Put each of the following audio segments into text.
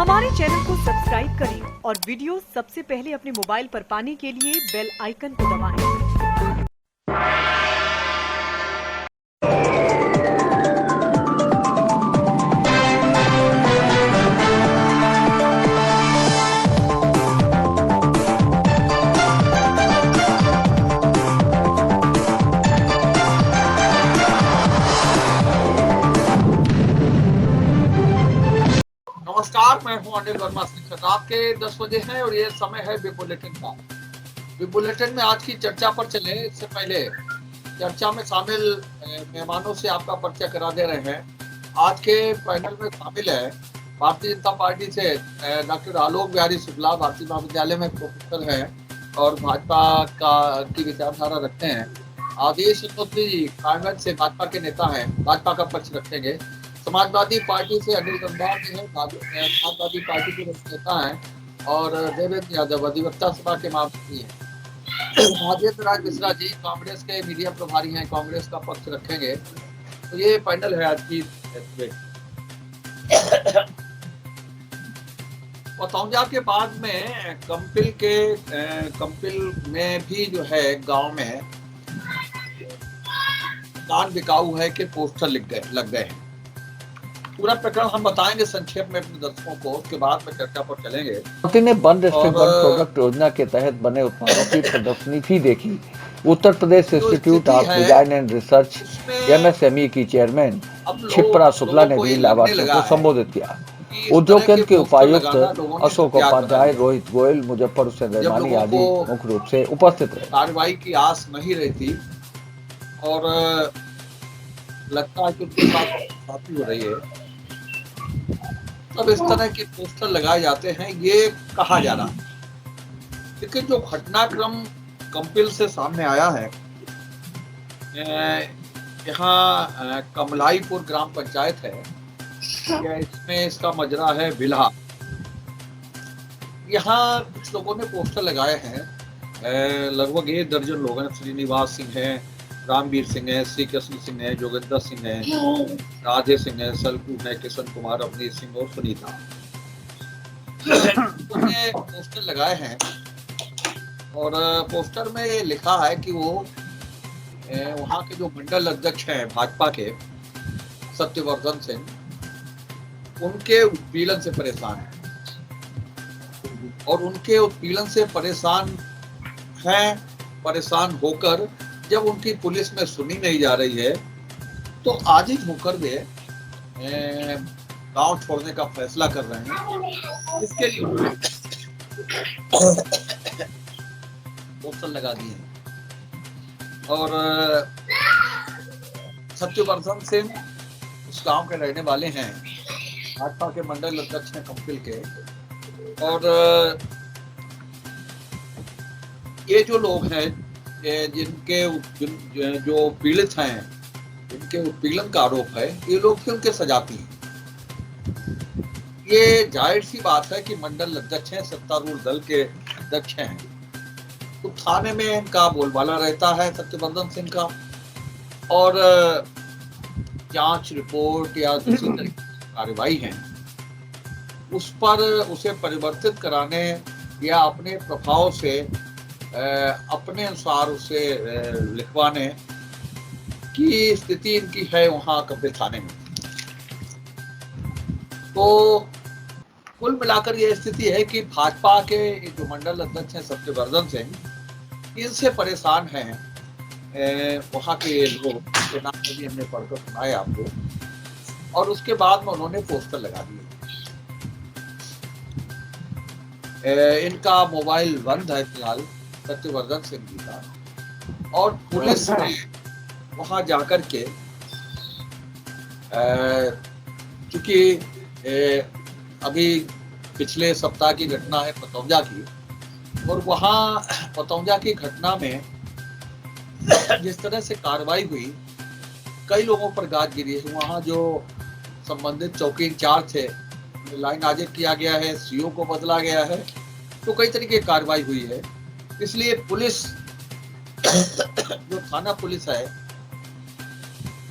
हमारे चैनल को सब्सक्राइब करें और वीडियो सबसे पहले अपने मोबाइल पर पाने के लिए बेल आइकन को दबाएं। नमस्कार, मैं हूं अनिल वर्मा सिंह। रात के 10 बजे हैं और ये समय है बिग बुलेटिन का। बिग बुलेटिन में आज की चर्चा पर चले इससे पहले चर्चा में शामिल मेहमानों से आपका परिचय करा दे रहे हैं। आज के पैनल में शामिल है भारतीय जनता पार्टी से डॉक्टर आलोक बिहारी शुक्ला, भारतीय महाविद्यालय में प्रोफेसर हैं और भाजपा की विचारधारा रखते हैं। आदेश जी कांग्रेस से भाजपा के नेता हैं, भाजपा का पक्ष रखेंगे। समाजवादी पार्टी से अनिल गंभीर जी हैं, समाजवादी पार्टी के नेता हैं और देवेंद्र यादव अधिवक्ता सभा के महामंत्री हैं। राजेंद्र राज मिश्रा जी कांग्रेस के मीडिया प्रभारी हैं, कांग्रेस का पक्ष रखेंगे। तो ये पैनल है आज की। पतौंजा के बाद में कंपिल में भी जो है गांव में दान बिकाऊ है कि पोस्टर लग गए हैं। पूरा प्रकरण हम बताएंगे संक्षेप में अपने दर्शकों को, उसके बाद में चर्चा पर चलेंगे। मुख्यमंत्री ने वन डिस्ट्रिक्ट वन प्रोडक्ट योजना के तहत बने उत्पादों की प्रदर्शनी भी देखी। Uttar Pradesh institute of design and research MSME की चेयरमैन क्षिप्रा शुक्ला ने भी लाभार्थियों को संबोधित किया। उद्योग केंद्र के उपायुक्त अशोक उपाध्याय, रोहित गोयल, मुजफ्फर हुसैन रहमानी आदि मुख्य रूप से उपस्थित रहे। कार्रवाई की आस नहीं रहती और लगता है कि उनके साथ हो रही है, तब इस तरह के पोस्टर लगाए जाते हैं। ये कहा जा रहा है लेकिन जो घटनाक्रम कंपिल से सामने आया है, यहाँ कमलाईपुर ग्राम पंचायत है, इसमें इसका मजरा है बिल्हा। यहाँ कुछ लोगों ने पोस्टर लगाए हैं, लगभग 1 दर्जन लोग हैं। श्रीनिवास सिंह है, रामवीर सिंह है, श्री कृष्ण सिंह है, जोगिंदर सिंह है, राधे सिंह है, सलकू है, किशन कुमार, अवनीत सिंह और सुनीता। उन्होंने पोस्टर लगाए हैं और पोस्टर में ये लिखा है कि वो वहाँ के जो मंडल अध्यक्ष हैं भाजपा के सत्यवर्धन सिंह, उनके उत्पीड़न से परेशान है और उनके उत्पीड़न से परेशान होकर जब उनकी पुलिस में सुनी नहीं जा रही है तो आज ही होकर वे गांव छोड़ने का फैसला कर रहे हैं। इसके लिए पोस्टर लगा दिए और सत्यवर्धन सिंह उस गांव के रहने वाले हैं, भाजपा के मंडल अध्यक्ष हैं कंपिल के। और ये जो लोग हैं जो पीड़ित हैं, जिनके उत्पीड़न का आरोप है, ये लोग क्यों उनके सजाती हैं? ये जाहिर सी बात है कि मंडल अध्यक्ष हैं, सत्तारूढ़ दल के अध्यक्ष हैं, तो थाने में इनका बोलबाला रहता है सत्यवर्धन सिंह का, और जांच रिपोर्ट या किसी तरह की कार्रवाई है उस पर उसे परिवर्तित कराने या अपने प्रभाव से अपने अनुसार उसे लिखवाने की स्थिति इनकी है वहां कंपिल थाने में। तो कुल मिलाकर ये स्थिति है कि भाजपा के जो मंडल अध्यक्ष हैं सत्यवर्धन सिंह, इनसे परेशान हैं वहां के लोग, के नाम भी हमने पढ़कर सुनाए आपको, और उसके बाद में उन्होंने पोस्टर लगा दिए। इनका मोबाइल बंद है फिलहाल सत्यवर्धन सिंह जी का, और पुलिस ने वहां जाकर के चूंकि अभी पिछले सप्ताह की घटना है पतौंजा की, और वहां पतौंजा की घटना में जिस तरह से कार्रवाई हुई, कई लोगों पर गाज गिरी है। वहां जो संबंधित चौकी इंचार्ज थे, लाइन हाजिर किया गया है, CO को बदला गया है, तो कई तरीके की कार्रवाई हुई है। इसलिए पुलिस जो थाना पुलिस है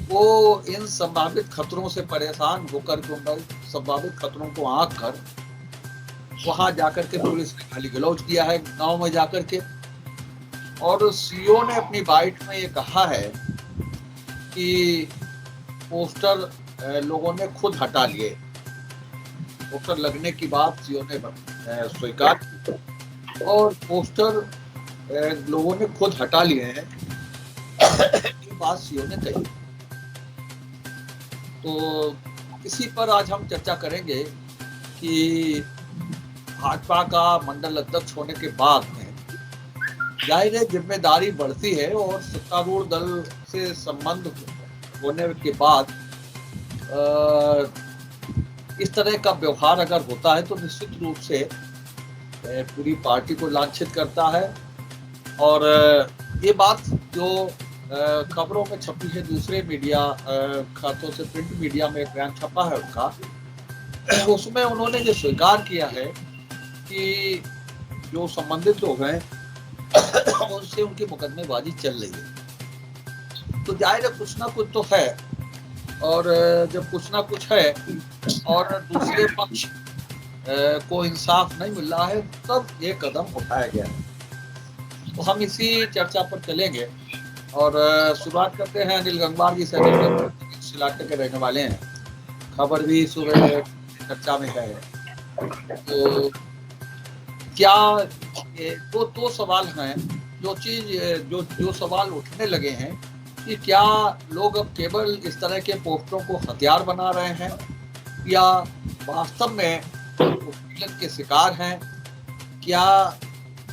वो इन संभावित खतरों से परेशान होकर, संभावित खतरों को आंक कर वहां जाकर के पुलिस ने गाली गलौज किया है गांव में जाकर के। और सीओ ने अपनी बाइट में ये कहा है कि पोस्टर लोगों ने खुद हटा लिए। पोस्टर लगने की बात सीओ ने स्वीकार की और पोस्टर लोगों ने खुद हटा लिए हैं, ये बात सीओ ने कही। तो इसी पर आज हम चर्चा करेंगे कि भाजपा का मंडल अध्यक्ष होने के बाद में जाहिर है जिम्मेदारी बढ़ती है और सत्तारूढ़ दल से संबंध होने के बाद इस तरह का व्यवहार अगर होता है तो निश्चित रूप से पूरी पार्टी को लांछित करता है। और ये बात जो खबरों में छपी है दूसरे मीडिया खातों से, प्रिंट मीडिया में एक बयान छपा है उनका, उसमें उन्होंने ये स्वीकार किया है कि जो संबंधित लोग हैं उनसे उनकी मुकदमेबाजी चल रही है। तो जाहिर है कुछ ना कुछ तो है, और जब कुछ ना कुछ है और दूसरे पक्ष को इंसाफ नहीं मिल रहा है तब ये कदम उठाया गया है। तो हम इसी चर्चा पर चलेंगे और शुरुआत करते हैं अनिल गंगवार जी से। इस इलाके के रहने वाले हैं, खबर भी सुबह चर्चा में है। तो क्या दो सवाल हैं, जो सवाल उठने लगे हैं कि क्या लोग अब केवल इस तरह के पोस्टरों को हथियार बना रहे हैं या वास्तव में उत्पीड़न के शिकार हैं। क्या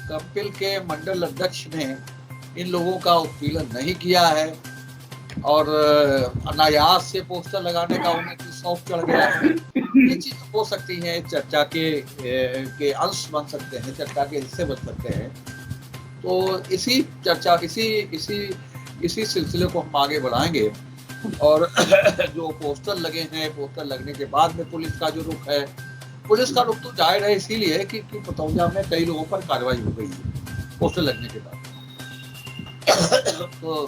कपिल के मंडल अध्यक्ष ने इन लोगों का उत्पीड़न नहीं किया है और अनायास से पोस्टर लगाने का उन्हें शौक चढ़ गया है। ये चीज हो सकती है, चर्चा के अंश बन सकते हैं, चर्चा के हिस्से बन सकते हैं। तो इसी चर्चा इसी सिलसिले को हम आगे बढ़ाएंगे। और जो पोस्टर लगे हैं, पोस्टर लगने के बाद में पुलिस का जो रुख है, पुलिस का रुख तो जाहिर है इसीलिए कि पतौजा में कई लोगों पर कार्रवाई हो गई है पोस्टर लगने के बाद। तो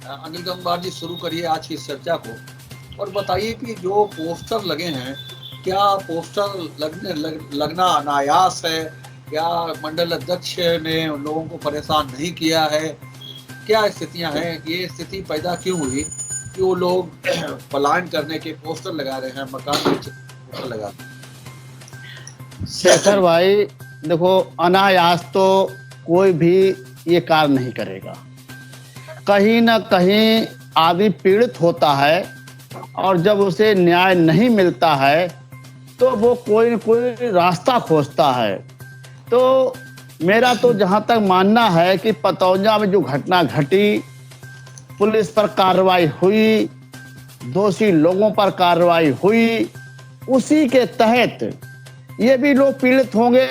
अनिल गंगवार जी शुरू करिए आज की इस चर्चा को और बताइए कि जो पोस्टर लगे हैं, क्या पोस्टर लगना अनायास है, क्या मंडल अध्यक्ष ने उन लोगों को परेशान नहीं किया है, क्या स्थितियां हैं, ये स्थिति पैदा क्यों हुई कि वो लोग पलायन करने के पोस्टर लगा रहे हैं, मकान बेचने के पोस्टर लगा रहे हैं। शेखर भाई देखो, अनायास तो कोई भी ये कार्य नहीं करेगा। कहीं ना कहीं आदमी पीड़ित होता है और जब उसे न्याय नहीं मिलता है तो वो कोई न कोई रास्ता खोजता है। तो मेरा तो जहां तक मानना है कि पतौजा में जो घटना घटी, पुलिस पर कार्रवाई हुई, दोषी लोगों पर कार्रवाई हुई, उसी के तहत ये भी लोग पीड़ित होंगे,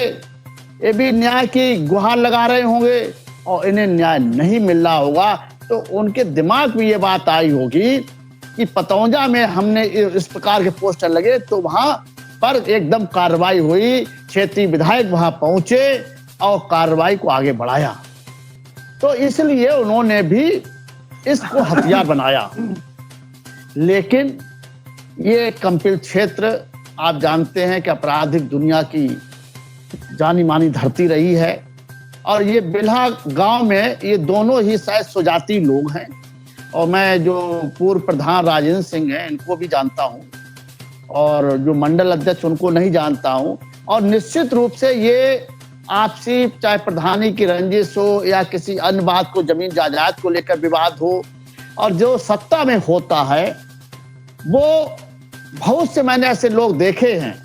ये भी न्याय की गुहार लगा रहे होंगे और इन्हें न्याय नहीं मिल रहा होगा। तो उनके दिमाग में ये बात आई होगी कि पतौजा में हमने इस प्रकार के पोस्टर लगे तो वहां पर एकदम कार्रवाई हुई, क्षेत्रीय विधायक वहां पहुंचे और कार्रवाई को आगे बढ़ाया। तो इसलिए उन्होंने भी इसको हथियार बनाया। लेकिन ये कपिल क्षेत्र आप जानते हैं कि आपराधिक दुनिया की जानी मानी धरती रही है और ये बिल्हा गांव में ये दोनों ही शायद सुजाती लोग हैं। और मैं जो पूर्व प्रधान राजेंद्र सिंह हैं इनको भी जानता हूं और जो मंडल अध्यक्ष उनको नहीं जानता हूं। और निश्चित रूप से ये आपसी चाहे प्रधानी की रंजिश हो या किसी अन्य बात को, जमीन जायदाद को लेकर विवाद हो, और जो सत्ता में होता है वो बहुत से मैंने ऐसे लोग देखे हैं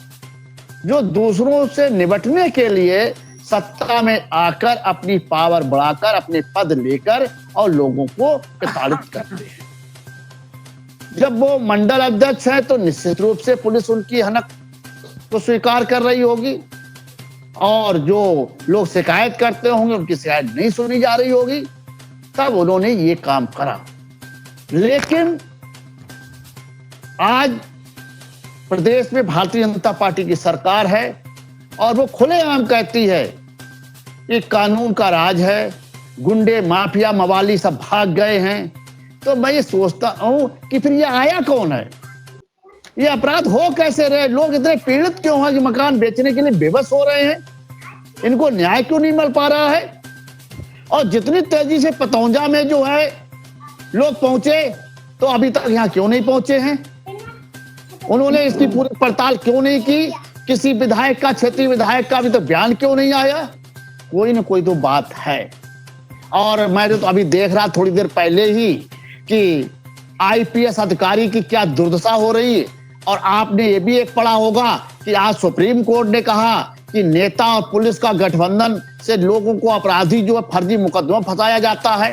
जो दूसरों से निपटने के लिए सत्ता में आकर अपनी पावर बढ़ाकर अपने पद लेकर और लोगों को प्रताड़ित करते हैं। जब वो मंडल अध्यक्ष है तो निश्चित रूप से पुलिस उनकी हनक को स्वीकार कर रही होगी और जो लोग शिकायत करते होंगे उनकी शिकायत नहीं सुनी जा रही होगी, तब उन्होंने ये काम करा। लेकिन आज प्रदेश में भारतीय जनता पार्टी की सरकार है और वो खुलेआम कहती है कि कानून का राज है, गुंडे माफिया मवाली सब भाग गए हैं। तो मैं ये सोचता हूं कि फिर ये आया कौन है? ये अपराध हो कैसे रहे? लोग इतने पीड़ित क्यों हैं कि मकान बेचने के लिए बेबस हो रहे हैं? इनको न्याय क्यों नहीं मिल पा रहा है? और जितनी तेजी से पतौंजा में जो है लोग पहुंचे, तो अभी तक यहाँ क्यों नहीं पहुंचे हैं? उन्होंने इसकी पूरी पड़ताल क्यों नहीं की? किसी विधायक का, क्षेत्रीय विधायक का अभी तक बयान क्यों नहीं आया? कोई ना कोई तो बात है। और मैं तो अभी देख रहा थोड़ी देर पहले ही कि आईपीएस अधिकारी की क्या दुर्दशा हो रही है। और आपने ये भी एक पढ़ा होगा कि आज सुप्रीम कोर्ट ने कहा कि नेता और पुलिस का गठबंधन से लोगों को, अपराधी जो है, फर्जी मुकदमा फंसाया जाता है।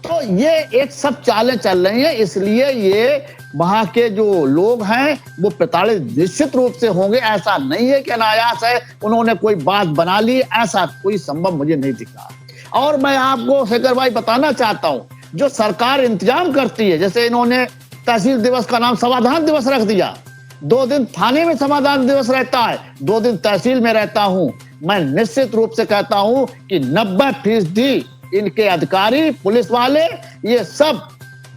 तो ये एक सब चालें चल रही हैं, इसलिए ये वहां के जो लोग हैं वो प्रताड़ित निश्चित रूप से होंगे। ऐसा नहीं है कि अनायास है उन्होंने कोई बात बना ली, ऐसा कोई संभव मुझे नहीं दिख रहा। और मैं आपको शेखर भाई बताना चाहता हूं, जो सरकार इंतजाम करती है, जैसे इन्होंने तहसील दिवस का नाम समाधान दिवस रख दिया, 2 दिन थाने में समाधान दिवस रहता है, 2 दिन तहसील में रहता हूं। मैं निश्चित रूप से कहता हूं कि 90% इनके अधिकारी, पुलिस वाले, ये सब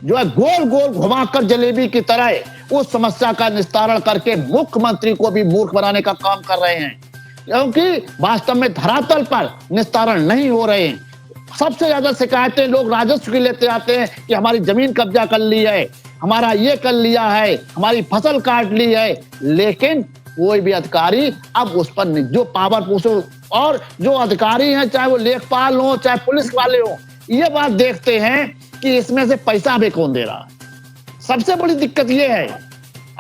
जो है गोल गोल घुमाकर जलेबी की तरह उस समस्या का निस्तारण करके मुख्यमंत्री को भी मूर्ख बनाने का काम कर रहे हैं, क्योंकि वास्तव में धरातल पर निस्तारण नहीं हो रहे हैं। सबसे ज्यादा शिकायतें लोग राजस्व की लेते आते हैं कि हमारी जमीन कब्जा कर ली है, हमारा ये कर लिया है, हमारी फसल काट ली है, लेकिन कोई भी अधिकारी अब उस पर जो पावर पूछो, और जो अधिकारी हैं, चाहे वो लेखपाल हो, चाहे पुलिस वाले हो, ये बात देखते हैं कि इसमें से पैसा भी कौन दे रहा है। सबसे बड़ी दिक्कत ये है।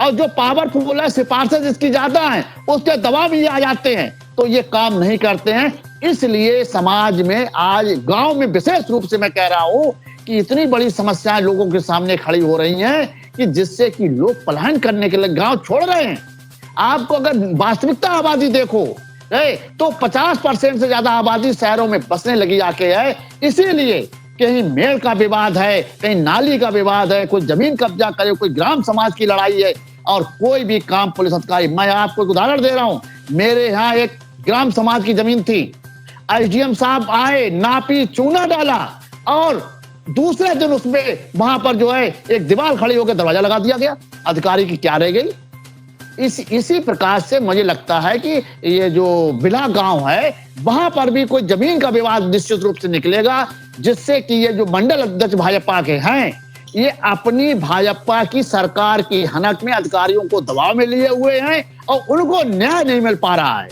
और जो पावरफुल है, सिफारिशें जिसकी ज्यादा है, उसके दबाव भी आ जाते हैं, तो ये काम नहीं करते हैं। इसलिए समाज में आज, गांव में विशेष रूप से मैं कह रहा हूं कि इतनी बड़ी समस्याएं लोगों के सामने खड़ी हो रही हैं कि जिससे कि लोग पलायन करने के लिए गांव छोड़ रहे हैं। आपको अगर वास्तविकता आबादी देखो तो 50% से ज्यादा आबादी शहरों में बसने लगी आके है। इसीलिए कहीं मेड़ का विवाद है, कहीं नाली का विवाद है, कोई जमीन कब्जा करे, कोई ग्राम समाज की लड़ाई है, और कोई भी काम पुलिस अधिकारी। मैं आपको एक उदाहरण दे रहा हूं, मेरे यहाँ एक ग्राम समाज की जमीन थी, एसडीएम साहब आए, नापी, चूना डाला, और दूसरे दिन उसमें वहां पर जो है एक दीवार खड़ी होकर दरवाजा लगा दिया गया। अधिकारी की क्या रह गई? इसी प्रकार से मुझे लगता है कि ये जो बिला गांव है, वहां पर भी कोई जमीन का विवाद निश्चित रूप से निकलेगा, जिससे कि ये जो मंडल अध्यक्ष भाजपा के हैं, ये अपनी भाजपा की सरकार की हनक में अधिकारियों को दबाव में लिए हुए हैं और उनको न्याय नहीं मिल पा रहा है।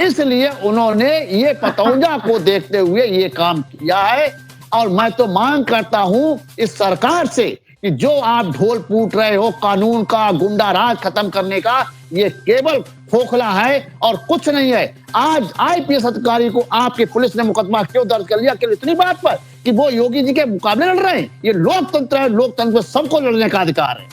इसलिए उन्होंने ये पतौंजा को देखते हुए ये काम किया है। और मैं तो मांग करता हूं इस सरकार से कि जो आप ढोल पीट रहे हो कानून का, गुंडा राज खत्म करने का, ये केवल खोखला है और कुछ नहीं है। आज आईपीएस अधिकारी को आपकी पुलिस ने मुकदमा क्यों दर्ज कर लिया? केवल इतनी बात पर कि वो योगी जी के मुकाबले लड़ रहे हैं। ये लोकतंत्र है, लोकतंत्र में सबको लड़ने का अधिकार है।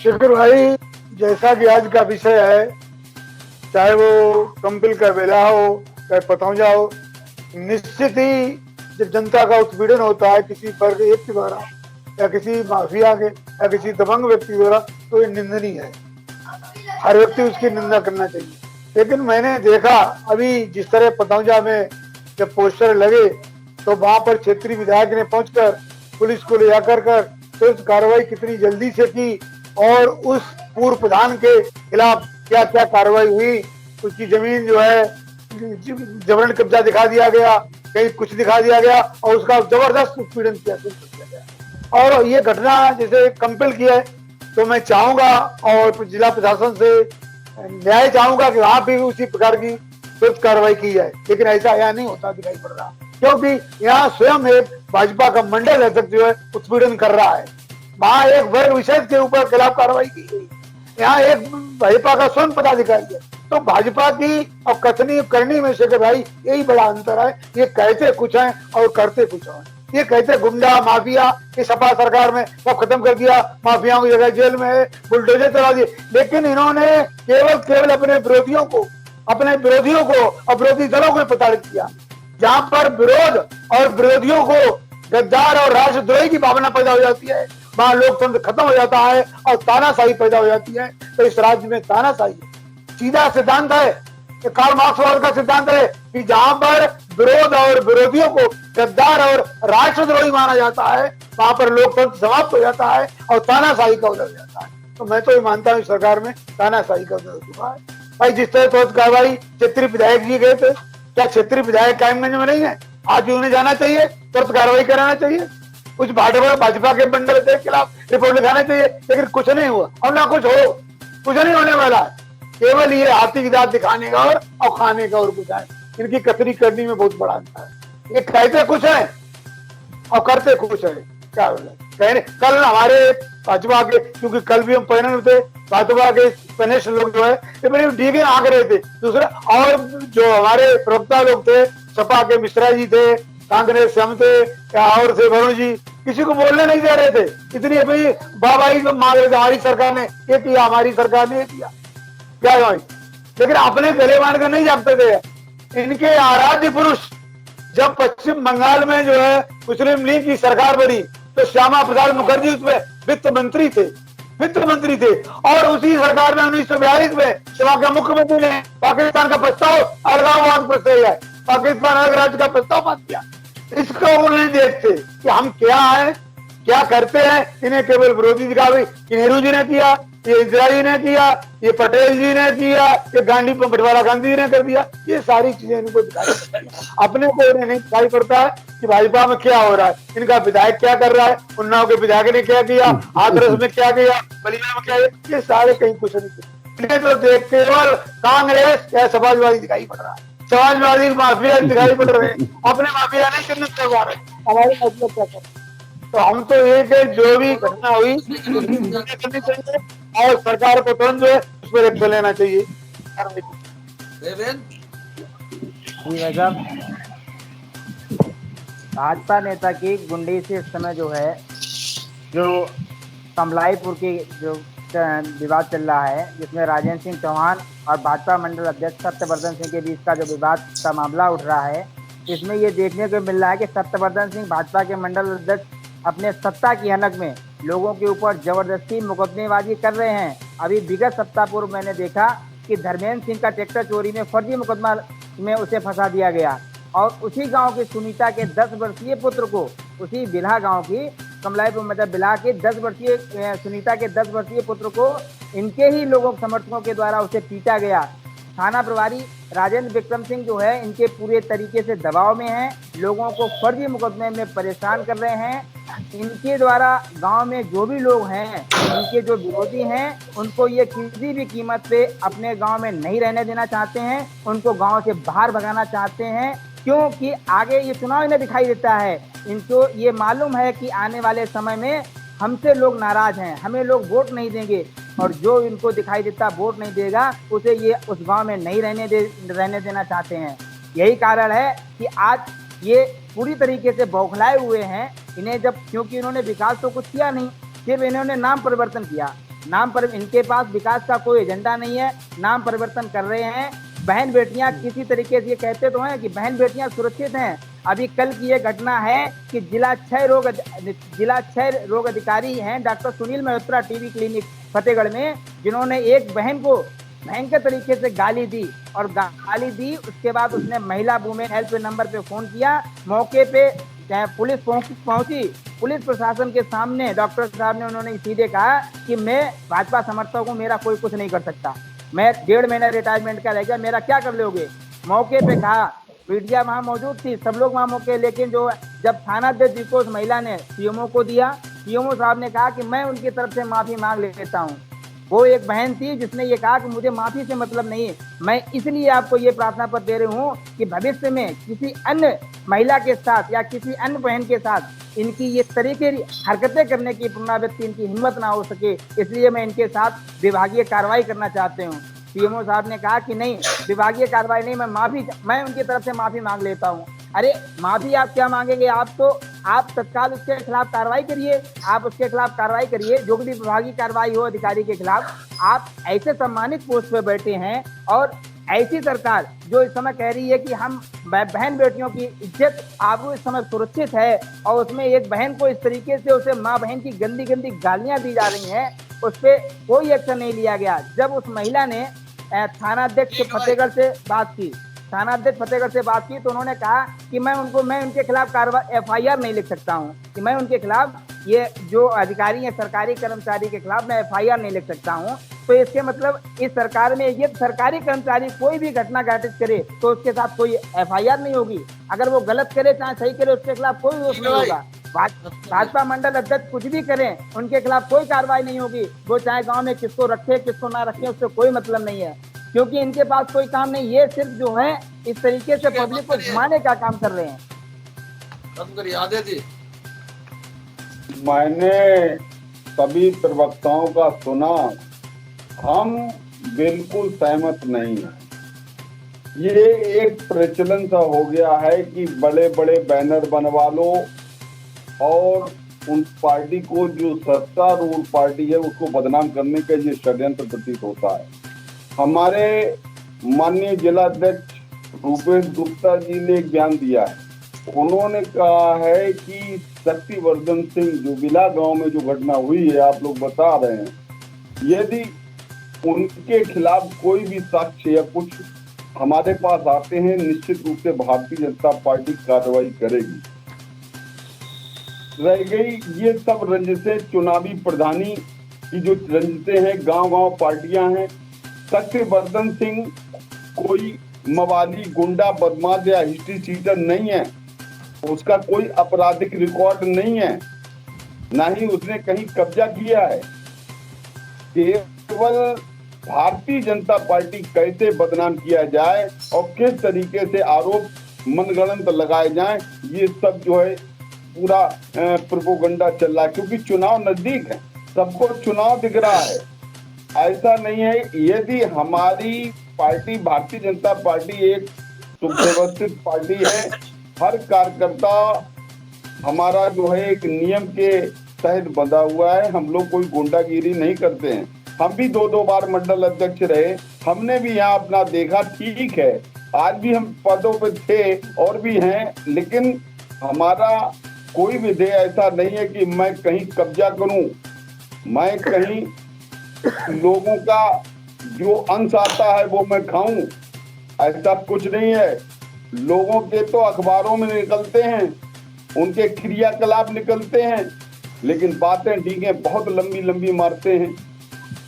शेखर भाई, जैसा कि आज का विषय है, चाहे वो कंपिल का बेला हो, चाहे पतौंजा हो, निश्चित ही जब जनता का उत्पीड़न होता है किसी वर्ग एक के द्वारा या किसी माफिया के या किसी दबंग व्यक्ति द्वारा, तो ये निंदनीय है। हर व्यक्ति उसकी निंदा करना चाहिए। लेकिन मैंने देखा अभी जिस तरह पतौंजा में जब पोस्टर लगे, तो वहां पर क्षेत्रीय विधायक ने पहुंचकर पुलिस को ले जाकर तुरंत कार्रवाई कितनी जल्दी से की, और उस पूर्व प्रधान के खिलाफ क्या क्या कार्रवाई हुई। उसकी जमीन जो है जबरन कब्जा दिखा दिया गया, कहीं कुछ दिखा दिया गया, और उसका जबरदस्त उत्पीड़न किया गया। और ये घटना जैसे कंपेल की है, तो मैं चाहूंगा और जिला प्रशासन से न्याय चाहूंगा कि वहां भी उसी प्रकार की तुरंत कार्रवाई की जाए। लेकिन ऐसा यहाँ नहीं होता दिखाई पड़ रहा, क्योंकि यहाँ स्वयं एक भाजपा का मंडल अध्यक्ष जो है उत्पीड़न कर रहा है। वहां एक वर्ग विशेष के ऊपर खिलाफ कार्रवाई की गई, यहाँ एक भाजपा का स्वयं पदाधिकारी है। तो भाजपा की और कथनी करनी में शेखर भाई यही बड़ा अंतर है। ये कहते कुछ है और करते कुछ है। ये कहते गुंडा माफिया, ये सपा सरकार में सब खत्म कर दिया, माफियाओं की जगह जेल में है, बुलडोजर चला दिए। लेकिन इन्होंने केवल अपने विरोधियों को और विरोधी दलों को प्रताड़ित किया। जहां पर विरोध और विरोधियों को गद्दार और राष्ट्रद्रोही की भावना पैदा हो जाती है, वहां लोकतंत्र खत्म हो जाता है और तानाशाही पैदा हो जाती है। तो इस राज्य में तानाशाही सीधा सिद्धांत है, कार्ल मार्क्सवाद का सिद्धांत है कि जहां पर विरोध और विरोधियों को गद्दार और राष्ट्रद्रोही माना जाता है, वहां पर लोकतंत्र समाप्त हो जाता है और तानाशाही का उदय हो जाता है। तो मैं तो ये मानता हूँ सरकार में तानाशाही का उदय हो चुका है। भाई जिस तरह तो कार्रवाई क्षेत्रीय विधायक जी गए थे, क्या क्षेत्रीय विधायक कायमगंज में नहीं है? आज भी उन्हें जाना चाहिए, तुरंत कार्रवाई कराना चाहिए, कुछ भाजपा के मंडल के खिलाफ रिपोर्ट लिखाना चाहिए, लेकिन कुछ नहीं हुआ और ना कुछ हो, कुछ नहीं होने वाला है। केवल ये हाथी की दांत दिखाने का और खाने का और कुछ है। इनकी कतरी करने में बहुत बड़ा अंतर है। ये कहते कुछ है और करते कुछ है। क्या कहने कल हमारे भाजपा के, क्योंकि कल भी हम पैनल में थे, भाजपा के पैनलिस्ट लोग जो है ये बड़ी डीगे आंक रहे थे दूसरे, और जो हमारे प्रवक्ता लोग थे, सपा के मिश्रा जी थे, कांग्रेस से हम थे या और से वरुण जी, किसी को बोलने नहीं दे रहे थे। इतनी अपनी बाबाई मांग रहे थे, हमारी सरकार ने ये किया, हमारी सरकार ने ये किया, क्या भाई। लेकिन अपने गले बांध कर नहीं जागते थे। इनके आराध्य पुरुष जब पश्चिम बंगाल में जो है मुस्लिम लीग की सरकार बनी तो श्यामा प्रसाद मुखर्जी उसमें वित्त मंत्री थे और उसी सरकार में 1942 में वहां के मुख्यमंत्री ने पाकिस्तान का प्रस्ताव अलगाववाद प्रस्ताव है, पाकिस्तान अलग राज्य का प्रस्ताव पास किया। इसको वो नहीं देखते कि हम क्या है, क्या करते हैं। इन्हें केवल विरोधी दिखा, नेहरू जी ने किया, ये इंदिरा जी ने किया, ये पटेल जी ने किया, ये बंटवारा गांधी जी ने कर दिया। ये सारी चीजें इनको दिखाई पड़ती है, अपने को इन्हें नहीं दिखाई पड़ता है कि भाजपा में क्या हो रहा है, इनका विधायक क्या कर रहा है, उन्नाव के विधायक ने क्या किया, हाथरस में क्या किया, बलिया में क्या किया, ये सारे कहीं कुछ नहीं। तो देख केवल कांग्रेस या समाजवादी दिखाई पड़ रहा है, समाजवादी माफिया दिखाई पड़ रहे हैं, अपने माफिया नहीं चिन्हित करवा रहे, हमारे मतलब क्या कर। तो हम तो ये कि जो भी घटना हुई करनी चाहिए और सरकार को तुरंत जो है उस पर एक्शन लेना चाहिए। भाजपा नेता की गुंडी से इस समय जो है, जो कमलाईपुर की जो विवाद चल रहा है, जिसमें राजेंद्र सिंह चौहान और भाजपा मंडल अध्यक्ष सत्यवर्धन सिंह के बीच का जो विवाद का मामला उठ रहा है, इसमें ये देखने को मिल रहा है कि सत्यवर्धन सिंह भाजपा के मंडल अध्यक्ष अपने सत्ता की हनक में लोगों के ऊपर जबरदस्ती मुकदमेबाजी कर रहे हैं। अभी विगत सप्ताह पूर्व मैंने देखा कि धर्मेंद्र सिंह का ट्रैक्टर चोरी में फर्जी मुकदमा में उसे फंसा दिया गया और उसी गांव की सुनीता के 10 वर्षीय पुत्र को, उसी बिल्हा गांव की कमलाईपुर मतलब बिल्हा के 10 वर्षीय सुनीता के 10 वर्षीय पुत्र को इनके ही लोगों समर्थकों के द्वारा उसे पीटा गया। थाना प्रभारी राजेंद्र विक्रम सिंह जो है इनके पूरे तरीके से दबाव में हैं, लोगों को फर्जी मुकदमे में परेशान कर रहे हैं। इनके द्वारा गांव में जो भी लोग हैं, इनके जो विरोधी हैं, उनको ये किसी भी कीमत पे अपने गांव में नहीं रहने देना चाहते हैं, उनको गांव से बाहर भगाना चाहते हैं, क्योंकि आगे ये चुनाव इन्हें दिखाई देता है। इनको ये मालूम है कि आने वाले समय में हमसे लोग नाराज हैं, हमें लोग वोट नहीं देंगे और जो इनको दिखाई देता वोट नहीं देगा उसे ये उस गांव में नहीं रहने देना चाहते हैं। यही कारण है कि आज ये पूरी तरीके से बौखलाए हुए हैं। इन्हें जब, क्योंकि इन्होंने विकास तो कुछ किया नहीं, सिर्फ इन्होंने नाम परिवर्तन किया, नाम पर इनके पास विकास का कोई एजेंडा नहीं है, नाम परिवर्तन कर रहे हैं। बहन बेटियां किसी तरीके से ये कहते तो हैं कि बहन बेटियां सुरक्षित हैं। अभी कल की ये घटना है कि जिला क्षय रोग अधिकारी हैं doctor Sunil Malhotra TB clinic Fatehgarh में, जिन्होंने एक बहन को भयंकर तरीके से गाली दी और गाली दी उसके बाद उसने महिला वुमेन हेल्प नंबर पे फोन किया। मौके पे पुलिस पहुंची, पुलिस प्रशासन के सामने डॉक्टर साहब ने उन्होंने सीधे कहा कि मैं भाजपा समर्थक हूँ, मेरा कोई कुछ नहीं कर सकता, मैं 1.5 महीना रिटायरमेंट का रह गया, मेरा क्या कर लोगे। मौके पे कहा, मीडिया वहाँ मौजूद थी, सब लोग वहाँ मौके, लेकिन जो जब थाना अध्यक्ष को उस महिला ने सीएमओ को दिया, सीएमओ साहब ने कहा कि मैं उनकी तरफ से माफी मांग लेता हूँ। वो एक बहन थी जिसने ये कहा कि मुझे माफी से मतलब नहीं, मैं इसलिए आपको ये प्रार्थना पत्र दे रही हूँ कि भविष्य में किसी अन्य महिला के साथ या किसी अन्य बहन के साथ इनकी ये तरीके हरकतें करने की पुनरावृत्ति इनकी हिम्मत ना हो सके, इसलिए मैं इनके साथ विभागीय कार्रवाई करना चाहते हूँ। सीएमओ साहब ने कहा कि नहीं, विभागीय कार्रवाई नहीं, मैं उनकी तरफ से माफी मांग लेता हूँ। अरे माफी आप क्या मांगेंगे, आप तत्काल उसके खिलाफ कार्रवाई करिए, आप उसके खिलाफ कार्रवाई करिए, जो भी विभागीय कार्रवाई हो अधिकारी के खिलाफ। आप ऐसे सम्मानित पोस्ट पे बैठे हैं और ऐसी सरकार जो इस समय कह रही है कि हम बहन बेटियों की इज्जत आबरू इस समय सुरक्षित है और उसमें एक बहन को इस तरीके से उसे माँ बहन की गंदी गंदी गालियां दी जा रही हैं, उस पर कोई एक्शन नहीं लिया गया। जब उस महिला ने थानाध्यक्ष फतेहगढ़ से बात की, थानाध्यक्ष फतेहगढ़ से बात की तो उन्होंने कहा कि मैं उनके खिलाफ कार्रवाई FIR नहीं लिख सकता हूँ, कि मैं उनके खिलाफ ये जो अधिकारी है सरकारी कर्मचारी के खिलाफ मैं एफआईआर नहीं लिख सकता हूँ, तो इसके मतलब इस सरकार में ये सरकारी कर्मचारी कोई भी घटना घटित करे तो उसके साथ कोई एफआईआर नहीं होगी। अगर वो गलत करे चाहे सही करे उसके खिलाफ कोई दोष नहीं होगा। भाजपा मंडल अध्यक्ष कुछ भी करें उनके खिलाफ कोई कार्रवाई नहीं होगी। वो चाहे गांव में किसको रखे किसको ना रखे उससे कोई मतलब नहीं है, क्योंकि इनके पास कोई काम नहीं। ये सिर्फ जो है इस तरीके से पब्लिक को घुमाने का काम कर रहे हैं। मैंने सभी प्रवक्ताओं का सुना, हम बिल्कुल सहमत नहीं हैं। ये एक प्रचलन सा हो गया है कि बड़े बड़े बैनर बनवा लो और उन पार्टी को जो सत्तारूढ़ पार्टी है उसको बदनाम करने का ये षड्यंत्र प्रतीत होता है। हमारे माननीय जिलाध्यक्ष रूपेश गुप्ता जी ने एक बयान दिया है। उन्होंने कहा है कि शक्तिवर्धन सिंह जुबिला गांव में जो घटना हुई है आप लोग बता रहे हैं, यदि उनके खिलाफ कोई भी साक्ष्य या कुछ हमारे पास आते हैं निश्चित रूप से भारतीय जनता पार्टी कार्रवाई करेगी। रह गई ये सब रंजिशें, चुनावी प्रधानी की जो रंजिशें हैं, गांव गांव पार्टियां हैं। शक्तिवर्धन सिंह कोई मवाली गुंडा बदमाश या हिस्ट्री सीटर नहीं है, उसका कोई आपराधिक रिकॉर्ड नहीं है, ना ही उसने कहीं कब्जा किया है। केवल भारतीय जनता पार्टी कैसे बदनाम किया जाए और किस तरीके से आरोप मनगढ़ंत लगाए जाएं, ये सब जो है पूरा प्रोपेगेंडा चल रहा है। क्योंकि चुनाव नजदीक है, सबको चुनाव दिख रहा है। ऐसा नहीं है, यदि हमारी पार्टी भारतीय जनता पार्टी एक सुव्यवस्थित पार्टी है, हर कार्यकर्ता हमारा जो है एक नियम के तहत बंधा हुआ है। हम लोग कोई गुंडागिरी नहीं करते हैं। हम भी 2-2 बार मंडल अध्यक्ष रहे, हमने भी यहाँ अपना देखा। ठीक है, आज भी हम पदों पे थे और भी हैं, लेकिन हमारा कोई भी ध्येय ऐसा नहीं है कि मैं कहीं कब्जा करूं, मैं कहीं लोगों का जो अंश आता है वो मैं खाऊं, ऐसा कुछ नहीं है। लोगों के तो अखबारों में निकलते हैं, उनके क्रियाकलाप निकलते हैं, लेकिन बातें ठीक है बहुत लंबी लंबी मारते हैं।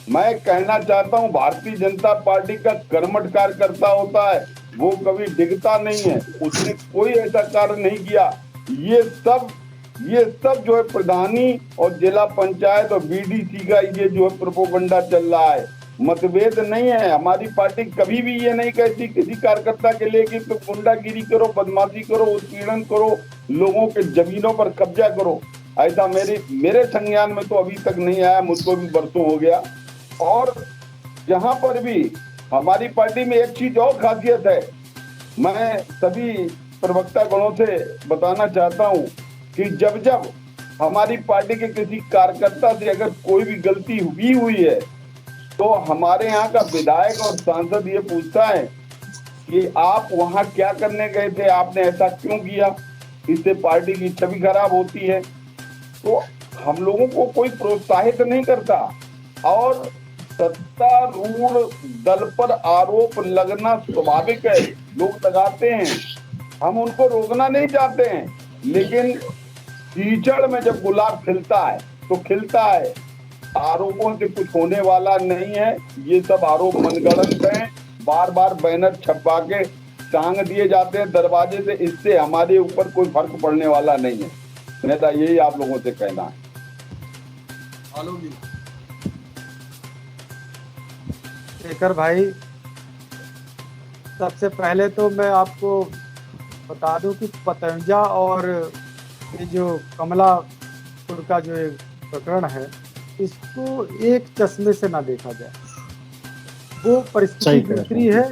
मैं कहना चाहता हूं भारतीय जनता पार्टी का कर्मठ कार्यकर्ता होता है, वो कभी डिगता नहीं है। उसने कोई ऐसा कार्य नहीं किया। ये सब जो है प्रधानी और जिला पंचायत और बीडीसी का ये जो है प्रोपेगेंडा चल रहा है, मतभेद नहीं है। हमारी पार्टी कभी भी ये नहीं कहती किसी कार्यकर्ता के लिए कि तुम गुंडागिरी करो, बदमाशी करो, उत्पीड़न करो, लोगों के जमीनों पर कब्जा करो। ऐसा मेरे संज्ञान में तो अभी तक नहीं आया, मुझको भी बरसों हो गया। और जहां पर भी हमारी पार्टी में एक चीज और खासियत है, मैं सभी प्रवक्ता गणों से बताना चाहता हूं कि जब जब हमारी पार्टी के किसी कार्यकर्ता से अगर कोई भी गलती हुई है तो हमारे यहाँ का विधायक और सांसद ये पूछता है कि आप वहां क्या करने गए थे, आपने ऐसा क्यों किया, इससे पार्टी की छवि खराब होती है। तो हम लोगों को कोई प्रोत्साहित नहीं करता। और सत्तारूढ़ दल पर आरोप लगना स्वाभाविक है, लोग लगाते हैं, हम उनको रोकना नहीं चाहते हैं, लेकिन कीचड़ में जब गुलाब खिलता है तो खिलता है। आरोपों से कुछ होने वाला नहीं है, ये सब आरोप मनगढ़ंत हैं, बार बार बैनर छपवा के टांग दिए जाते हैं दरवाजे से, इससे हमारे ऊपर कोई फर्क पड़ने वाला नहीं है। मेरा यही आप लोगों से कहना है। शेखर भाई, सबसे पहले तो मैं आपको बता दूं कि पतंजा और ये जो कमलापुर का जो एक प्रकरण है, इसको एक चश्मे से ना देखा जाए। वो परिस्थिति दूसरी है,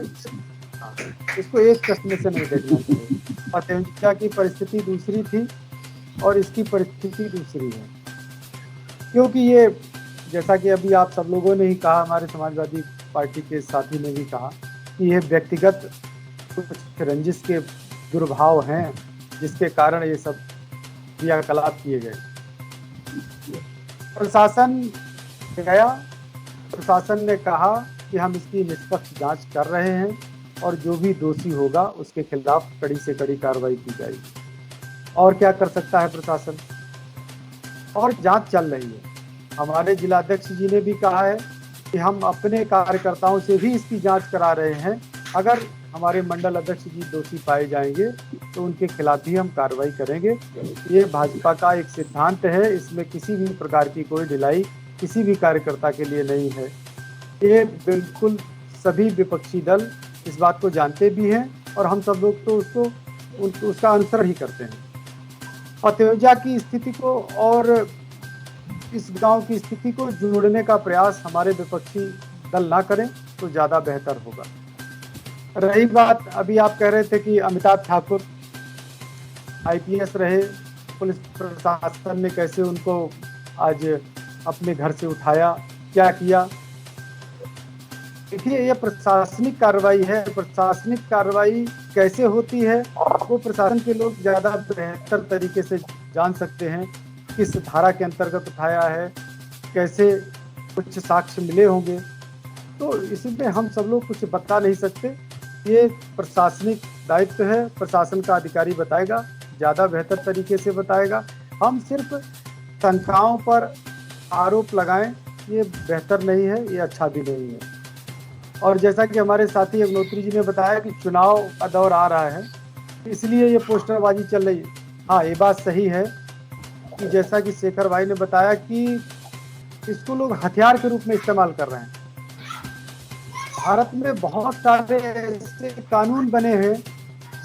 इसको एक चश्मे से नहीं देखना चाहिए। पतंजा की परिस्थिति दूसरी थी और इसकी परिस्थिति दूसरी है, क्योंकि ये जैसा कि अभी आप सब लोगों ने ही कहा, हमारे समाजवादी पार्टी के साथी ने भी कहा कि ये व्यक्तिगत कुछ रंजिश के दुर्भाव हैं जिसके कारण ये सब क्रियाकलाप किए गए। प्रशासन गया, प्रशासन ने कहा कि हम इसकी निष्पक्ष जांच कर रहे हैं और जो भी दोषी होगा उसके खिलाफ कड़ी से कड़ी कार्रवाई की जाएगी। और क्या कर सकता है प्रशासन? और जांच चल रही है। हमारे जिलाध्यक्ष जी ने भी कहा है कि हम अपने कार्यकर्ताओं से भी इसकी जांच करा रहे हैं। अगर हमारे मंडल अध्यक्ष जी दोषी पाए जाएंगे तो उनके खिलाफ भी हम कार्रवाई करेंगे। ये भाजपा का एक सिद्धांत है, इसमें किसी भी प्रकार की कोई ढिलाई किसी भी कार्यकर्ता के लिए नहीं है। ये बिल्कुल सभी विपक्षी दल इस बात को जानते भी हैं और हम सब लोग तो उसका अनुसरण ही करते हैं। पतवंजा की स्थिति को और इस गांव की स्थिति को जोड़ने का प्रयास हमारे विपक्षी दल ना करें तो ज़्यादा बेहतर होगा। रही बात, अभी आप कह रहे थे कि अमिताभ ठाकुर IPS रहे, पुलिस प्रशासन ने कैसे उनको आज अपने घर से उठाया, क्या किया। देखिए, ये प्रशासनिक कार्रवाई है। प्रशासनिक कार्रवाई कैसे होती है वो प्रशासन के लोग ज़्यादा बेहतर तरीके से जान सकते हैं। किस धारा के अंतर्गत उठाया है, कैसे कुछ साक्ष्य मिले होंगे, तो इसमें हम सब लोग कुछ बता नहीं सकते। ये प्रशासनिक दायित्व है, प्रशासन का अधिकारी बताएगा, ज़्यादा बेहतर तरीके से बताएगा। हम सिर्फ शंकाओं पर आरोप लगाएं, ये बेहतर नहीं है, ये अच्छा भी नहीं है। और जैसा कि हमारे साथी अग्नोत्री जी ने बताया कि चुनाव का दौर आ रहा है, इसलिए ये पोस्टरबाजी चल रही है। हाँ, ये बात सही है कि जैसा कि शेखर भाई ने बताया कि इसको लोग हथियार के रूप में इस्तेमाल कर रहे हैं। भारत में बहुत सारे ऐसे कानून बने हैं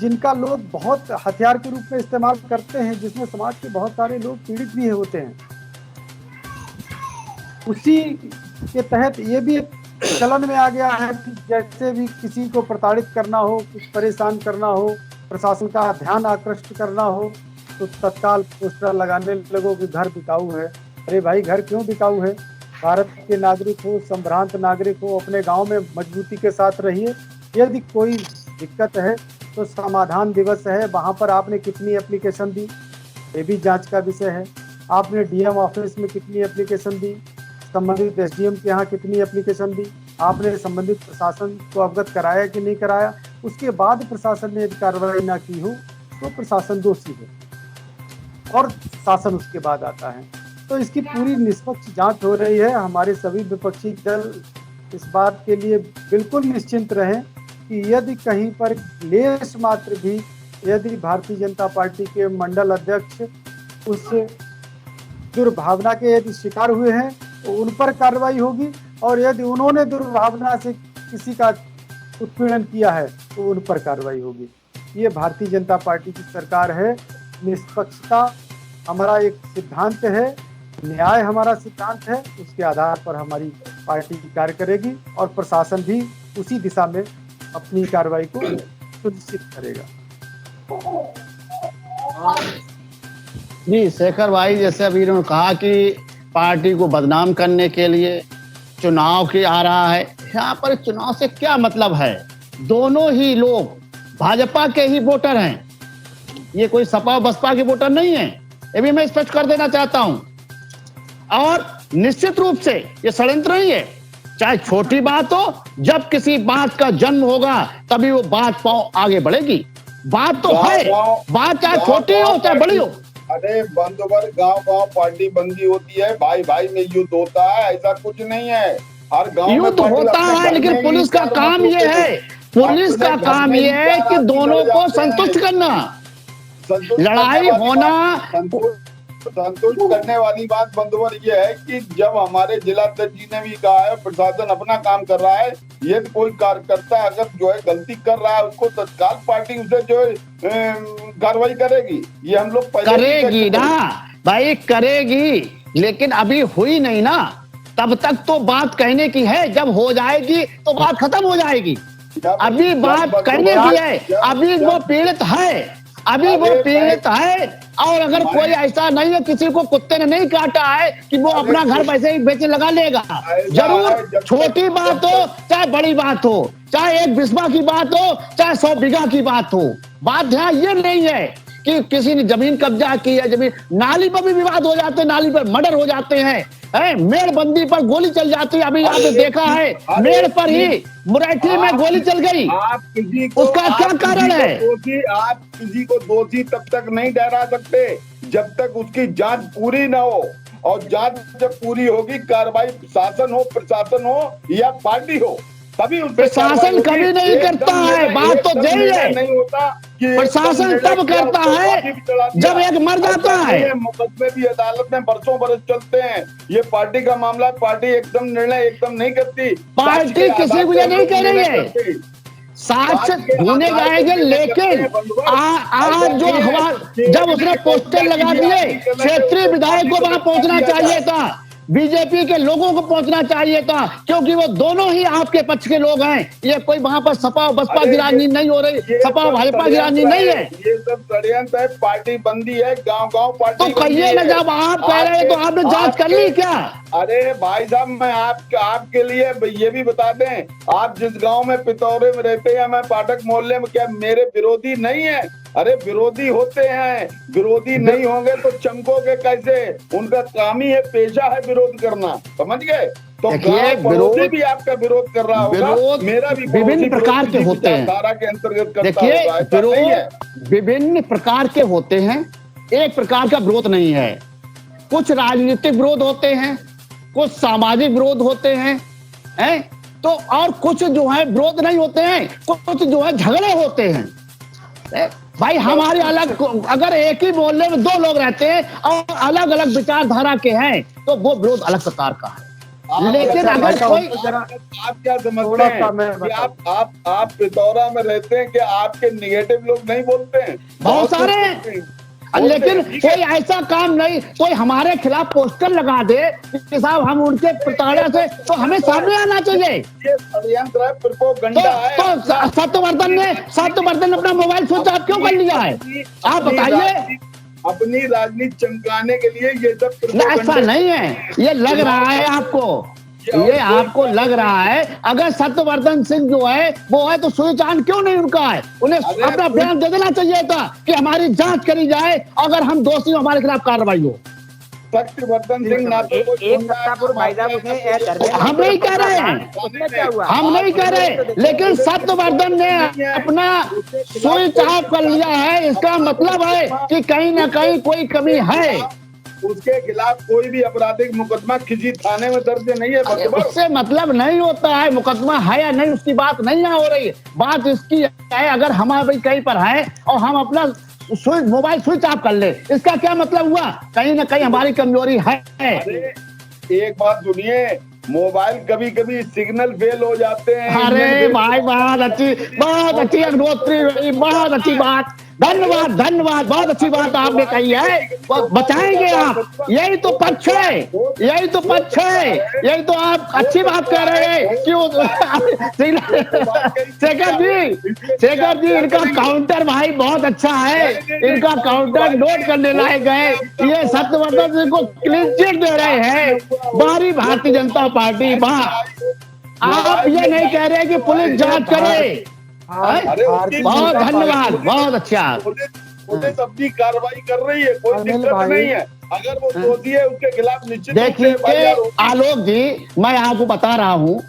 जिनका लोग बहुत हथियार के रूप में इस्तेमाल करते हैं, जिसमें समाज के बहुत सारे लोग पीड़ित भी होते हैं। उसी के तहत ये भी चलन में आ गया है कि जैसे भी किसी को प्रताड़ित करना हो, कुछ परेशान करना हो, प्रशासन का ध्यान आकृष्ट करना हो, तो तत्काल पोस्टर लगाने लगो कि घर बिकाऊ है। अरे भाई, घर क्यों बिकाऊ है? भारत के नागरिक हो, संभ्रांत नागरिक हो, अपने गांव में मजबूती के साथ रहिए। यदि कोई दिक्कत है तो समाधान दिवस है, वहां पर आपने कितनी एप्लीकेशन दी, ये भी जांच का विषय है। आपने DM ऑफिस में कितनी एप्लीकेशन दी, संबंधित SDM के यहाँ कितनी एप्लीकेशन दी, आपने संबंधित प्रशासन को अवगत कराया कि नहीं कराया। उसके बाद प्रशासन ने यदि कार्रवाई ना की हो तो प्रशासन दोषी है और शासन उसके बाद आता है। तो इसकी पूरी निष्पक्ष जांच हो रही है। हमारे सभी विपक्षी दल इस बात के लिए बिल्कुल निश्चिंत रहें कि यदि कहीं पर लेश मात्र भी यदि भारतीय जनता पार्टी के मंडल अध्यक्ष उस दुर्भावना के यदि शिकार हुए हैं तो उन पर कार्रवाई होगी, और यदि उन्होंने दुर्भावना से किसी का उत्पीड़न किया है तो उन पर कार्रवाई होगी। ये भारतीय जनता पार्टी की सरकार है। निष्पक्षता हमारा एक सिद्धांत है, न्याय हमारा सिद्धांत है। उसके आधार पर हमारी पार्टी कार्य करेगी और प्रशासन भी उसी दिशा में अपनी कार्रवाई को सुनिश्चित करेगा। जी, शेखर भाई, जैसे अभी उन्होंने कहा कि पार्टी को बदनाम करने के लिए चुनाव की आ रहा है। यहाँ पर चुनाव से क्या मतलब है? दोनों ही लोग भाजपा के ही वोटर हैं, ये कोई सपा बसपा के वोटर नहीं है। ये भी मैं स्पष्ट कर देना चाहता हूं। और निश्चित रूप से ये षड्यंत्र नहीं है। चाहे छोटी बात हो, जब किसी बात का जन्म होगा तभी वो बात आगे बढ़ेगी। बात तो है, बात चाहे छोटी हो चाहे बड़ी हो। अरे बंदोबस्त गांव पार्टी बंदी होती है, भाई भाई में युद्ध होता है, ऐसा कुछ नहीं है। हर गांव में युद्ध होता है, लेकिन पुलिस का काम ये है, पुलिस का काम ये है कि दोनों को संतुष्ट करना। लड़ाई होना संतुष्ट करने वाली बात बंदोबस्त ये है कि जब हमारे जिलाध्यक्ष जी ने भी कहा है प्रशासन अपना काम कर रहा है, यदि कोई कार्यकर्ता अगर जो है गलती कर रहा है उसको तत्काल पार्टी उसे जो है कार्रवाई करेगी। ये हम लोग करेगी ना भाई, करेगी, लेकिन अभी हुई नहीं ना। तब तक तो बात कहने की है, जब हो जाएगी तो बात खत्म हो जाएगी। अभी बात कहने की है, अभी वो पीड़ित है, अभी वो पीड़ित है। और अगर कोई ऐसा नहीं है, किसी को कुत्ते ने नहीं काटा है कि वो अपना घर वैसे ही बेचने लगा लेगा। जरूर छोटी बात हो चाहे बड़ी बात हो, चाहे 1 बिस्बा की बात हो चाहे 100 बीघा की बात हो, बात यहाँ ये नहीं है कि किसी ने जमीन कब्जा की है। जमीन नाली पर भी विवाद हो जाते हैं, नाली पर मर्डर हो जाते हैं, मेड़बंदी पर गोली चल जाती है। अभी आपने देखा है, मेड़ पर ही मुरैठी में गोली चल गई। आप किसी को, उसका क्या कारण है? आप किसी को दोषी तब तक नहीं ठहरा सकते जब तक उसकी जांच पूरी ना हो। और जांच जब पूरी होगी, कार्रवाई शासन हो, प्रशासन हो या पार्टी हो, तभी उस पे प्रशासन कभी नहीं करता है, बात तो यही है। नहीं होता कि प्रशासन तब करता है जब एक मर जाता है। मुकदमे भी अदालत में बरसों बरस चलते हैं, ये पार्टी का मामला, पार्टी एकदम निर्णय एकदम नहीं करती, पार्टी किसी को ये नहीं कह रही है, साक्ष्य ढूंढे जाएंगे, लेकिन आज जो अखबार जब उसने पोस्टर लगा दिए, क्षेत्रीय विधायक को वहां पहुंचना चाहिए था, बीजेपी के लोगों को पहुंचना चाहिए था, क्योंकि वो दोनों ही आपके पक्ष के लोग हैं। ये कोई वहां पर सपा बसपा की राजनीति नहीं हो रही, सपा भाजपा की राजनीति नहीं है, ये सब षड्यंत्र है, पार्टी बंदी है, गांव-गांव पार्टी। तो कहिए ना, जब आप कह रहे हैं तो आपने जांच कर ली क्या? अरे भाई साहब, मैं आपके लिए ये भी बता दें, आप जिस गांव में पितौरे में रहते हैं, मैं पाठक मोहल्ले में, क्या मेरे विरोधी नहीं है? अरे विरोधी होते हैं, विरोधी नहीं होंगे तो चमकोगे कैसे? उनका काम ही है, पेशा है विरोध करना, समझ गए? तो विरोधी भी आपका विरोध कर रहा होगा, मेरा भी विभिन्न प्रकार के होते हैं, धारा के अंतर्गत करता देखिए होगा, ऐसा नहीं है। विरोध विभिन्न प्रकार के होते हैं, एक प्रकार का विरोध नहीं है। कुछ राजनीतिक विरोध होते हैं, कुछ सामाजिक विरोध होते हैं, तो और कुछ जो है विरोध नहीं होते हैं, कुछ जो है झगड़े होते हैं। भाई हमारे अलग, अगर एक ही मोहल्ले में दो लोग रहते हैं और अलग अलग विचारधारा के हैं, तो वो विरोध अलग प्रकार का है। लेकिन अगर कोई, आप क्या समझते हैं कि आप पितौरा में रहते हैं, कि आपके निगेटिव लोग नहीं बोलते हैं? बहुत सारे, लेकिन कोई ऐसा काम नहीं, कोई हमारे खिलाफ पोस्टर लगा दे कि साहब हम उनके प्रताड़ना से, तो हमें सामने आना चाहिए। ये षड्यंत्र है, प्रोपेगेंडा है। तो सत्यवर्धन ने अपना मोबाइल स्विच ऑफ क्यों कर लिया है? आप बताइए। अपनी राजनीति चमकाने के लिए ये सब ऐसा नहीं है, ये लग रहा है आपको, ये आपको लग रहा है। अगर सत्यवर्धन सिंह जो है वो है, तो स्विच ऑन क्यों नहीं उनका है? उन्हें अपना बयान दे देना चाहिए था कि हमारी जांच करी जाए, अगर हम दोषी हो हमारे खिलाफ कार्रवाई हो। सत्यवर्धन सिंह ना तो एक सप्ताह पूर्व भाई साहब उसने हम नहीं कह रहे हैं, उसमें क्या हुआ? हम नहीं कह रहे, लेकिन सत्यवर्धन ने अपना स्विच ऑफ कर लिया है, इसका मतलब है कि कहीं ना कहीं कोई कमी है। उसके खिलाफ कोई भी आपराधिक मुकदमा किसी थाने में दर्ज नहीं है। उससे मतलब नहीं होता है मुकदमा है या नहीं, उसकी बात नहीं हो रही है। बात इसकी है, अगर हमारे कहीं पर है और हम अपना मोबाइल स्विच ऑफ कर ले, इसका क्या मतलब हुआ? कहीं ना कहीं हमारी कमजोरी है। एक बात सुनिए, मोबाइल कभी कभी सिग्नल फेल हो जाते हैं। अरे भाई बहुत अच्छी अग्निहोत्री, बहुत अच्छी बात, धन्यवाद, बहुत अच्छी बात आपने कही है। बचाएंगे आप, यही तो पक्ष है, यही तो पक्ष है, यही तो आप अच्छी बात कर रहे हैं। क्यों शेखर जी इनका काउंटर भाई बहुत अच्छा है, इनका काउंटर नोट करने लायक है। ये सत्यवर्धन सिंह को क्लीन चिट दे रहे हैं बाहरी भारतीय जनता पार्टी। आप ये नहीं कह रहे कि पुलिस जांच करे। बहुत धन्यवाद, बहुत अच्छा। पुलिस अपनी कार्रवाई कर रही है, कोई दिक्कत नहीं है। अगर वो दोषी है उसके खिलाफ निश्चित। देखिए आलोक जी, मैं आपको बता रहा हूँ,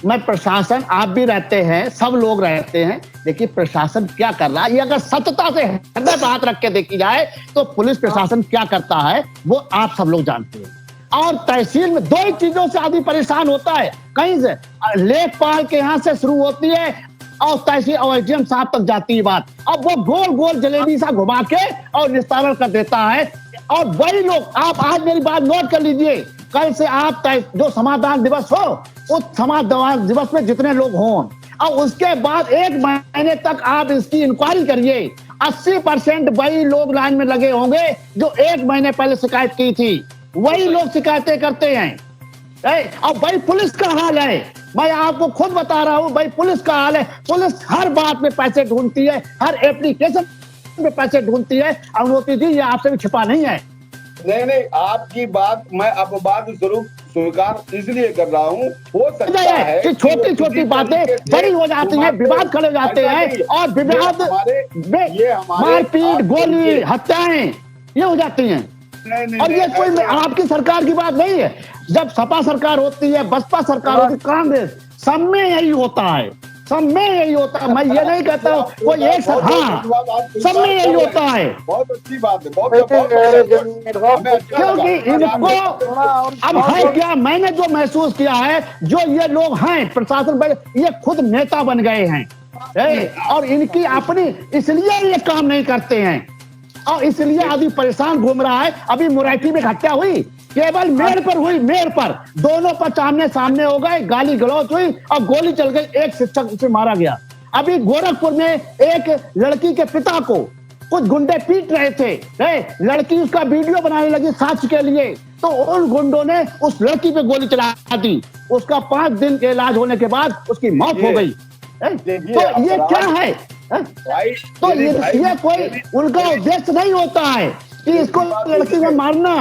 मैं प्रशासन, आप भी रहते हैं, सब लोग रहते हैं। देखिए प्रशासन क्या कर रहा है, ये अगर सत्यता से हृदय पर हाथ रख के देखी जाए तो पुलिस प्रशासन क्या करता है वो आप सब लोग जानते हैं। और तहसील में दो ही चीजों से आदमी परेशान होता है, कहीं से लेखपाल के यहाँ से शुरू होती है और तहसील और एसडीएम साहब तक जाती है बात। अब वो गोल गोल जलेबी सा घुमा के और निस्तारण कर देता है। और वही लोग, आप आज मेरी बात नोट कर लीजिए, कल से आप जो समाधान दिवस हो, उस समाधान दिवस में जितने लोग हों, और उसके बाद 1 महीने तक आप इसकी इंक्वायरी करिए। 80% वही लोग लाइन में लगे होंगे जो 1 महीने पहले शिकायत की थी, वही लोग शिकायतें करते हैं। और भाई पुलिस का हाल है, मैं आपको खुद बता रहा हूं, भाई पुलिस का हाल है। पुलिस हर बात में पैसे ढूंढती है, हर एप्लीकेशन में पैसे ढूंढती है। अनुमति जी, ये आपसे भी छिपा नहीं है। नहीं, आपकी बात मैं अपवाद स्वरूप स्वीकार इसलिए कर रहा हूँ। हो सकता है कि छोटी छोटी बातें बड़ी हो जाती हैं, विवाद खड़े हो जाते हैं, और विवाद मारपीट, गोली, हत्याएं ये हो जाती हैं। और ये कोई आपकी सरकार की बात नहीं है। जब सपा सरकार होती है, बसपा सरकार होती है, कांग्रेस, सब में यही होता है। सब में यही होता है, मैं ये नहीं कहता हूँ कोई एक सब, हाँ सब में यही होता है। बहुत अच्छी बात है, क्योंकि इनको अब है क्या, मैंने जो महसूस किया है, जो ये लोग हैं प्रशासन पर, ये खुद नेता बन गए हैं और इनकी अपनी, इसलिए ये काम नहीं करते हैं और इसलिए आदमी परेशान घूम रहा है। अभी मुरैठी में हत्या हुई, केवल मेयर पर हुई, मेयर पर, दोनों पर आमने सामने हो गए, गाली गलौज हुई और गोली चल गई, एक शिक्षक से मारा गया। अभी गोरखपुर में एक लड़की के पिता को कुछ गुंडे पीट रहे थे, लड़की उसका वीडियो बनाने लगी साक्ष्य के लिए, तो उन गुंडों ने उस लड़की पे गोली चला दी, उसका 5 दिन के इलाज होने के बाद उसकी मौत हो गई। तो ये क्या है? तो ये कोई उनका उद्देश्य नहीं होता है कि इसको लड़की में मारना,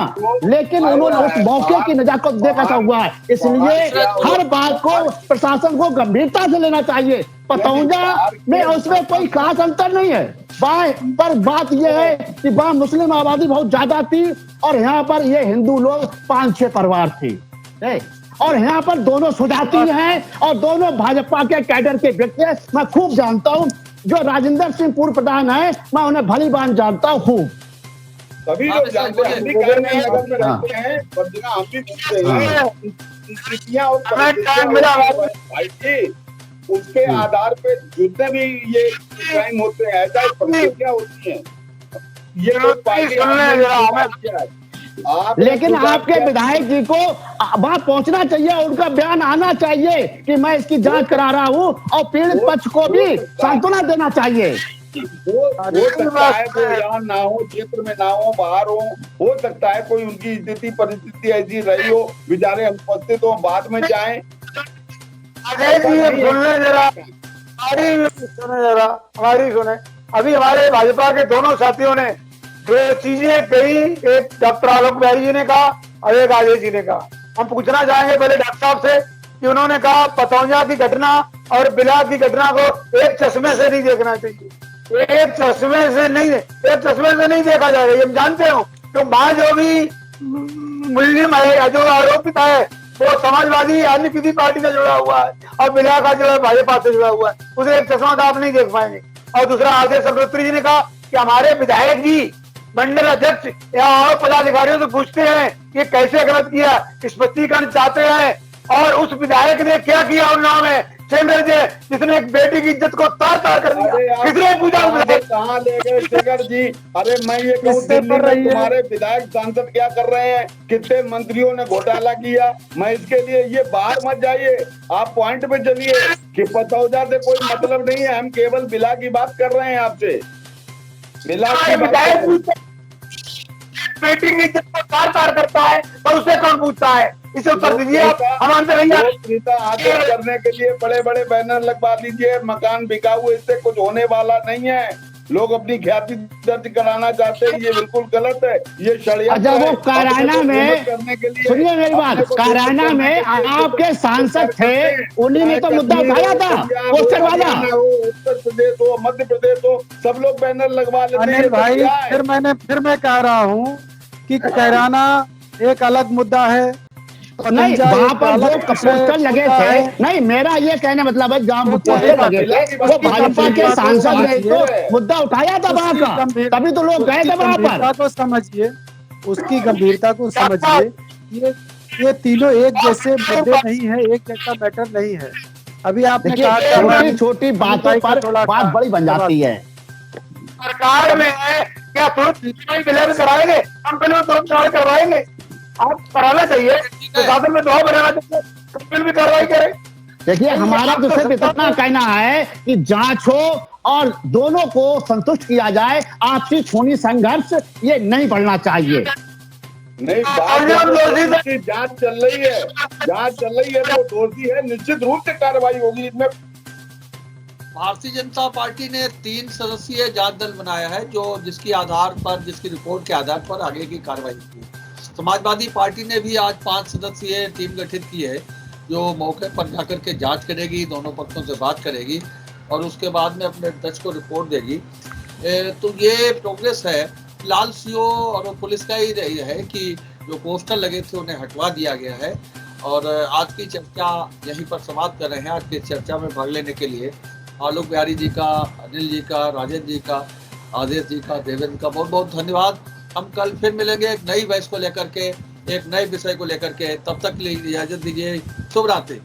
लेकिन उन्होंने उस मौके की नजाकत देखा हुआ है, इसलिए हर बात को प्रशासन को गंभीरता से लेना चाहिए। पतौंजा में उसमें कोई खास अंतर नहीं है, पर बात यह है कि वहाँ मुस्लिम आबादी बहुत ज्यादा थी और यहाँ पर ये हिंदू लोग 5-6 परिवार थे और यहाँ पर दोनों सुजाती हैं और दोनों भाजपा के कैडर के व्यक्ति हैं। मैं खूब जानता हूँ, जो राजेंद्र सिंह पूर्व प्रधान है, मैं उन्हें भली बात जानता हूँ खूब। सभी लोग जानते हैं, हम भी नगर में रहते हैं, बदना हम भी घूमते हैं, स्थितियां और भाई जी, उसके आधार पे जितने भी ये क्राइम होते हैं, ऐसा परिस्थितियां होती हैं, ये लोग पार्टी लेकिन आपके विधायक जी को बात पहुंचना चाहिए, उनका बयान आना चाहिए कि मैं इसकी जांच करा रहा हूँ और पीड़ित पक्ष को भी सांत्वना देना चाहिए। हो सकता है वो यहाँ ना हो, क्षेत्र में ना हो, बाहर हो सकता है कोई उनकी स्थिति परिस्थिति ऐसी रही हो, बेचारे उपस्थित हो, बाद में जाएं। हमारी सुने, अभी हमारे भाजपा के दोनों साथियों ने दो चीजें कही, एक डॉक्टर आलोक बिहारी जी ने कहा और एक आदेश जी ने कहा। हम पूछना चाहेंगे पहले डॉक्टर साहब से कि उन्होंने कहा पतौंजा की घटना और बिलास की घटना को एक चश्मे से नहीं देखना चाहिए, एक चश्मे से नहीं देखा जाएगा। हम जानते हो तो वहां जो भी मुस्लिम है या जो आरोपित है वो समाजवादी अन्य किसी पार्टी से जुड़ा हुआ है और बिलास का जो है भाजपा से जुड़ा हुआ है, उसे एक चश्मा तो आप नहीं देख पाएंगे। और दूसरा आदेश अग्निहोत्री जी ने कहा कि हमारे विधायक जी मंडल अध्यक्ष या और पदाधिकारियों से पूछते हैं कि कैसे गलत किया, स्पष्टीकरण चाहते हैं। और उस विधायक ने क्या किया उन्नाव में, जिसने एक बेटी की इज्जत को तार तार कर दिया, किसने पूछा? कहाँ ले गए शेखर जी? अरे मैं ये कहूँ, दिल्ली में तुम्हारे विधायक सांसद क्या कर रहे हैं, कितने मंत्रियों ने घोटाला किया, मैं इसके लिए ये बाहर मत जाइए, आप पॉइंट पे चलिए कि पतौजा से कोई मतलब नहीं है, हम केवल बिला की बात कर रहे हैं आपसे। बेटी की इज्जत को तार तार करता है तो उससे कौन पूछता है? इसे उत्तर दीजिए आप। हम आंसर नहीं करने के लिए बड़े बड़े बैनर लगवा लीजिए, मकान बिका हुए, इससे कुछ होने वाला नहीं है। लोग अपनी ख्याति दर्ज कराना चाहते हैं, ये बिल्कुल गलत है, ये षड्यंत्र है। वो काराना में, सुनिए मेरी बात, काराना में आपके सांसद थे, उन्हीं ने तो मुद्दा उठाया था, पोस्टर वाला। उत्तर प्रदेश हो, मध्य प्रदेश हो, सब लोग बैनर लगवा लेते हैं भाई। फिर मैं कह रहा हूँ कि कैराना एक अलग मुद्दा है, नहीं वहाँ पर जो पोस्टर लगे थे, नहीं मेरा ये कहने मतलब है जहाँ पोस्टर लगे थे वो भाजपा के सांसद ने तो मुद्दा उठाया था वहाँ का, तभी तो लोग गए थे वहाँ पर। तो समझिए, उसकी गंभीरता को समझिए, ये तीनों एक जैसे मुद्दे नहीं है, एक जैसा मैटर नहीं है। अभी आपने छोटी छोटी बातों पर बात बड़ी बन जाती है। सरकार में है क्या तुरंत कराएंगे, हम पहले तुरंत करवाएंगे, आप कराना चाहिए, प्रशासन में दबाव बनाना चाहिए, कंपनी भी कार्रवाई करे। देखिए हमारा तो सिर्फ इतना कहना है कि जांच हो और दोनों को संतुष्ट किया जाए, आपसी खूनी संघर्ष ये नहीं बढ़ना चाहिए। नहीं, जांच चल रही है, तो दोषी है, निश्चित रूप से कार्रवाई होगी इसमें। भारतीय जनता पार्टी ने 3 सदस्यीय जांच दल बनाया है, जिसकी रिपोर्ट के आधार पर आगे की कार्रवाई की। समाजवादी पार्टी ने भी आज 5 सदस्यीय टीम गठित की है, जो मौके पर जाकर के जांच करेगी, दोनों पक्षों से बात करेगी और उसके बाद में अपने अध्यक्ष को रिपोर्ट देगी। तो ये प्रोग्रेस है। फिलहाल सीओ और पुलिस का ही है कि जो पोस्टर लगे थे उन्हें हटवा दिया गया है और आज की चर्चा यहीं पर समाप्त कर रहे हैं। आज की चर्चा में भाग लेने के लिए आलोक बिहारी जी का, अनिल जी का, राजेंद्र जी का, आदेश जी का, देवेंद्र का बहुत बहुत धन्यवाद। हम कल फिर मिलेंगे एक नई बहस को लेकर के, एक नए विषय को लेकर के। तब तक के लिए इजाजत दीजिए। शुभ रात्रि।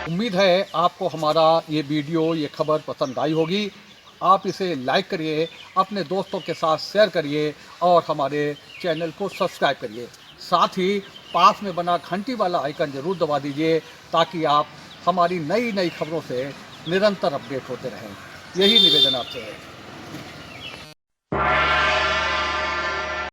उम्मीद है आपको हमारा ये वीडियो, ये खबर पसंद आई होगी। आप इसे लाइक करिए, अपने दोस्तों के साथ शेयर करिए और हमारे चैनल को सब्सक्राइब करिए। साथ ही पास में बना घंटी वाला आइकन जरूर दबा दीजिए ताकि आप हमारी नई नई खबरों से निरंतर अपडेट होते रहें। यही निवेदन आपसे है।